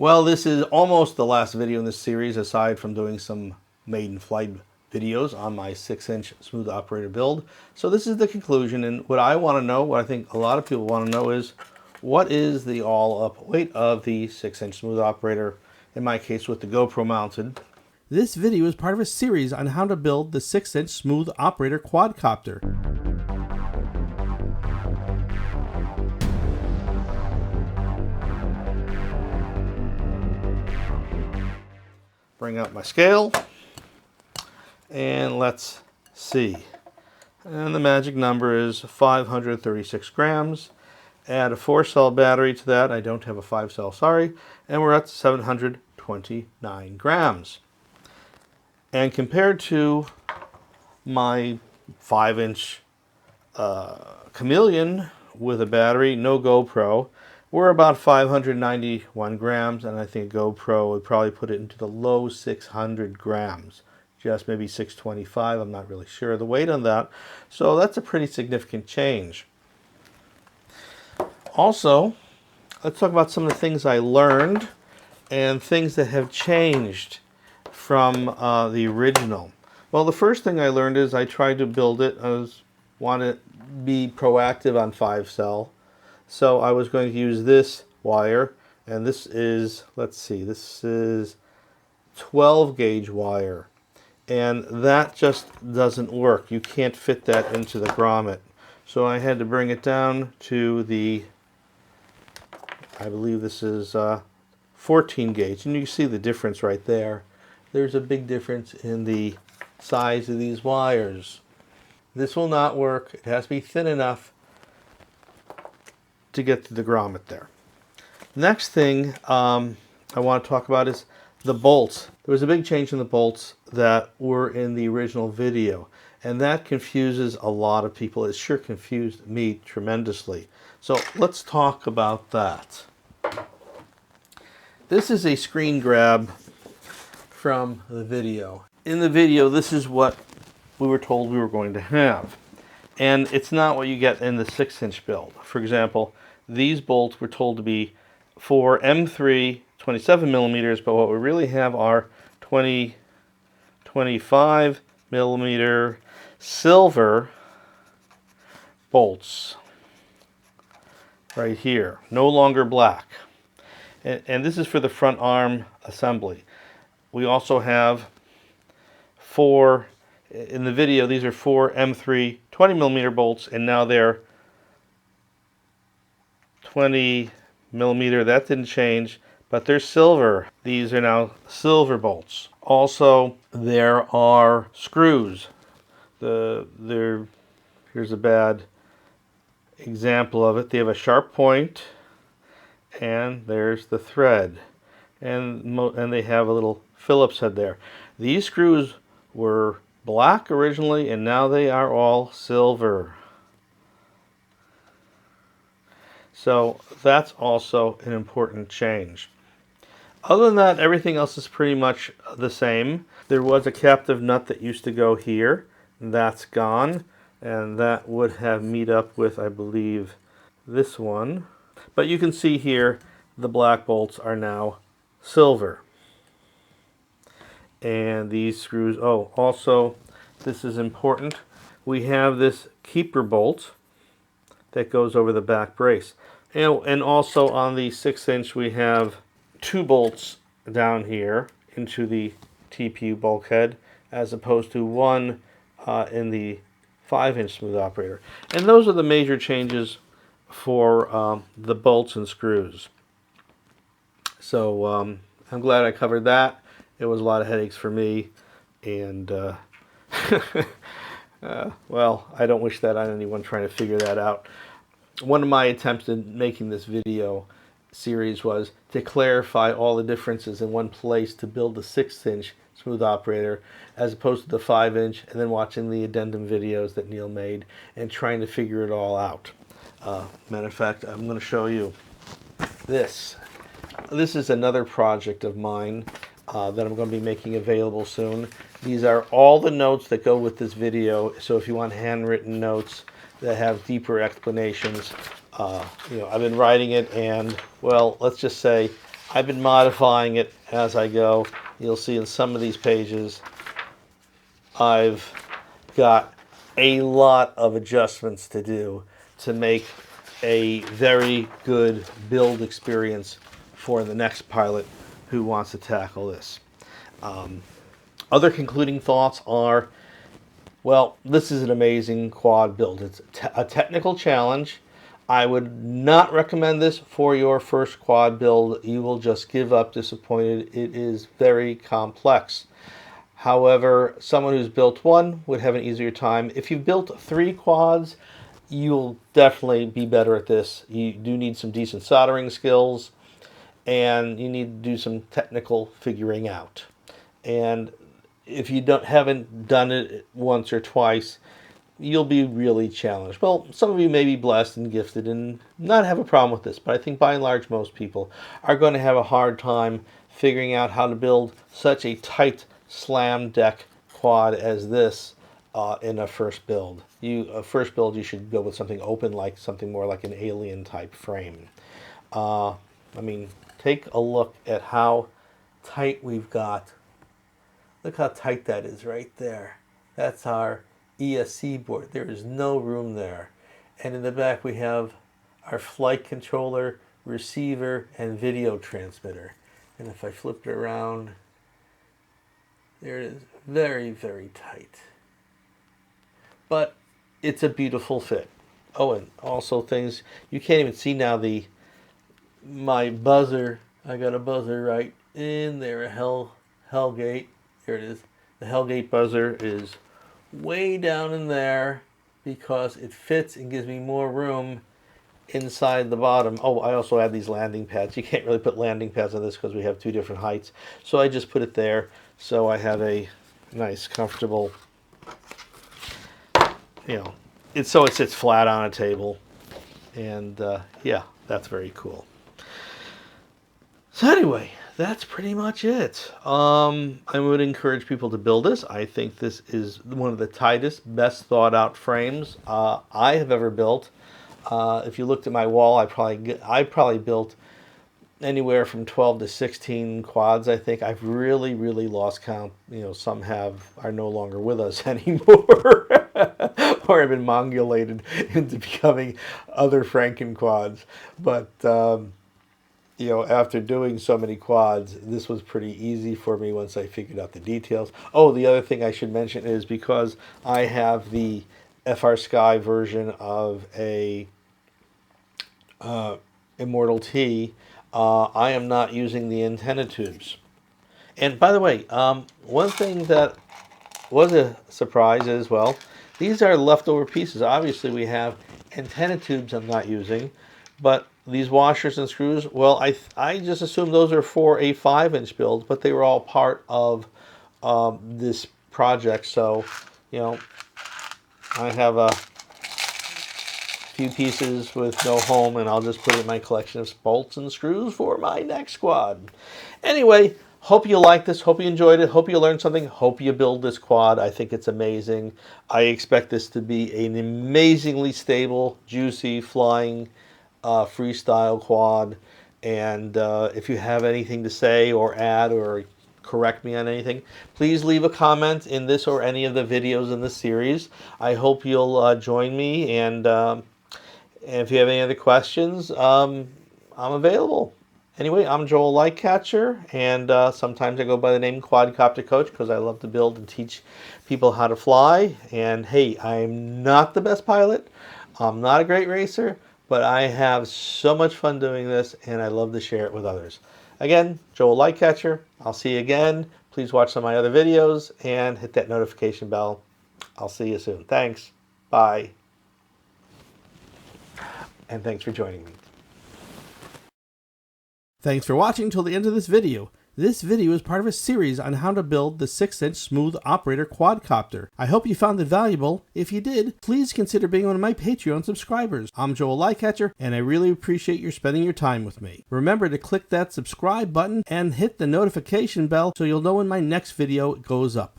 Well, this is almost the last video in this series, aside from doing some made-in-flight videos on my 6-inch smooth operator build. So this is the conclusion, and what I want to know, what I think a lot of people want to know is, what is the all-up weight of the 6-inch smooth operator, in my case with the GoPro mounted. This video is part of a series on how to build the 6-inch smooth operator quadcopter. Bring out my scale, and let's see. And the magic number is 536 grams. Add a 4-cell battery to that. I don't have a 5-cell, sorry. And we're at 729 grams. And compared to my 5-inch Chameleon with a battery, no GoPro, we're about 591 grams, and I think GoPro would probably put it into the low 600 grams, just maybe 625. I'm not really sure of the weight on that. So that's a pretty significant change. Also, let's talk about some of the things I learned and things that have changed from the original. Well, the first thing I learned is I tried to build it. I wanted to be proactive on 5-cell. So I was going to use this wire, and this is, let's see, this is 12 gauge wire, and that just doesn't work. You can't fit that into the grommet. So I had to bring it down to the, I believe this is 14 gauge, and you see the difference right there. There's a big difference in the size of these wires. This will not work. It has to be thin enough to get to the grommet there. Next thing I want to talk about is the bolts. There was a big change in the bolts that were in the original video, and that confuses a lot of people. It sure confused me tremendously. So let's talk about that. This is a screen grab from the video. In the video, this is what we were told we were going to have. And it's not what you get in the 6-inch build. For example, these bolts were told to be for M3 27 millimeters, but what we really have are 25 millimeter silver bolts right here, no longer black. And this is for the front arm assembly. We also have 4, in the video, these are 4 M3 20 millimeter bolts, and now they're 20 millimeter. That didn't change, but they're silver. These are now silver bolts. Also, there are screws. Here's a bad example of it. They have a sharp point, and there's the thread, and they have a little Phillips head there. These screws were black originally, and now they are all silver. So that's also an important change. Other than that, everything else is pretty much the same. There was a captive nut that used to go here. That's gone, and that would have meet up with, I believe, this one. But you can see here the black bolts are now silver. And these screws, oh, also, this is important. We have this keeper bolt that goes over the back brace. And also on the 6-inch, we have 2 bolts down here into the TPU bulkhead, as opposed to 1 in the 5-inch smooth operator. And those are the major changes for the bolts and screws. So I'm glad I covered that. It was a lot of headaches for me, and well, I don't wish that on anyone trying to figure that out. One of my attempts in making this video series was to clarify all the differences in one place to build a 6-inch smooth operator as opposed to the 5-inch, and then watching the addendum videos that Neil made and trying to figure it all out. Matter of fact, I'm going to show you this. This is another project of mine that I'm going to be making available soon. These are all the notes that go with this video, so if you want handwritten notes that have deeper explanations, I've been writing it, and, well, let's just say I've been modifying it as I go. You'll see in some of these pages I've got a lot of adjustments to do to make a very good build experience for the next pilot who wants to tackle this. Other concluding thoughts are, well, this is an amazing quad build. It's a technical challenge. I would not recommend this for your first quad build. You will just give up disappointed. It is very complex. However, someone who's built one would have an easier time. If you've built 3 quads, you'll definitely be better at this. You do need some decent soldering skills, and you need to do some technical figuring out. And if you haven't done it once or twice, you'll be really challenged. Well, some of you may be blessed and gifted and not have a problem with this, but I think by and large most people are going to have a hard time figuring out how to build such a tight slam deck quad as this in a first build. First build, you should go with something open, like something more like an alien type frame. I mean, take a look at how tight we've got. Look how tight that is right there. That's our ESC board. There is no room there. And in the back we have our flight controller, receiver, and video transmitter. And if I flip it around, there it is. Very, very tight. But it's a beautiful fit. Oh, and also things, you can't even see now my buzzer. I got a buzzer right in there, a Hellgate. Here it is. The Hellgate buzzer is way down in there because it fits and gives me more room inside the bottom. Oh, I also add these landing pads. You can't really put landing pads on this because we have 2 different heights. So I just put it there so I have a nice, comfortable, it sits flat on a table. And yeah, that's very cool. So anyway, that's pretty much it. I would encourage people to build this. I think this is one of the tightest, best thought out frames I have ever built. If you looked at my wall, I probably built anywhere from 12 to 16 quads. I think I've really, really lost count. Some are no longer with us anymore, or have been mongolated into becoming other Franken quads. But after doing so many quads, this was pretty easy for me once I figured out the details. Oh, the other thing I should mention is because I have the FR Sky version of a Immortal T, I am not using the antenna tubes. And by the way, one thing that was a surprise is, well, these are leftover pieces. Obviously, we have antenna tubes I'm not using, but these washers and screws, well, I just assumed those are for a 5-inch build, but they were all part of this project. So, I have a few pieces with no home, and I'll just put it in my collection of bolts and screws for my next quad. Anyway, hope you liked this. Hope you enjoyed it. Hope you learned something. Hope you build this quad. I think it's amazing. I expect this to be an amazingly stable, juicy, flying, freestyle quad. And if you have anything to say or add or correct me on anything, please leave a comment in this or any of the videos in the series. I hope you'll join me, and if you have any other questions, I'm available. Anyway, I'm Joel LikeCatcher, and sometimes I go by the name Quadcopter Coach because I love to build and teach people how to fly. And hey, I'm not the best pilot. I'm not a great racer, but I have so much fun doing this, and I love to share it with others. Again, Joel LikeCatcher. I'll see you again. Please watch some of my other videos and hit that notification bell. I'll see you soon. Thanks. Bye. And thanks for joining me. Thanks for watching till the end of this video. This video is part of a series on how to build the 6-inch smooth operator quadcopter. I hope you found it valuable. If you did, please consider being one of my Patreon subscribers. I'm Joel LikeCatcher, and I really appreciate your spending your time with me. Remember to click that subscribe button and hit the notification bell so you'll know when my next video goes up.